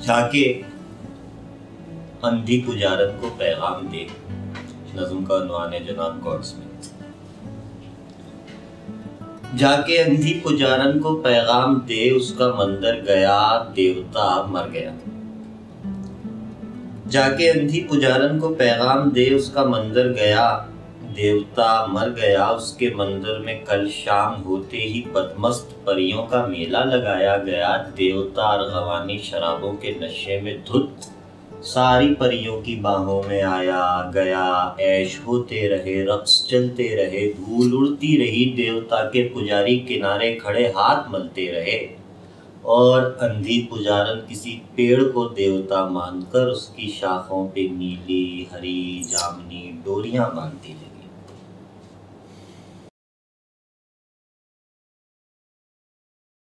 जाके अंधी पुजारन को पैगाम दे। नज़्म का उन्वान है जनाब गॉडस्मिथ। जाके अंधी पुजारन को पैगाम दे, उसका मंदिर गया देवता मर गया। जाके अंधी पुजारन को पैगाम दे, उसका मंदिर गया देवता मर गया। उसके मंदिर में कल शाम होते ही बदमस्त परियों का मेला लगाया गया। देवता अरगवानी शराबों के नशे में धुत सारी परियों की बाहों में आया गया। ऐश होते रहे, रक्स चलते रहे, धूल उड़ती रही। देवता के पुजारी किनारे खड़े हाथ मलते रहे और अंधी पुजारन किसी पेड़ को देवता मानकर उसकी शाखों पे नीली हरी जामनी डोरियां बांधती रही।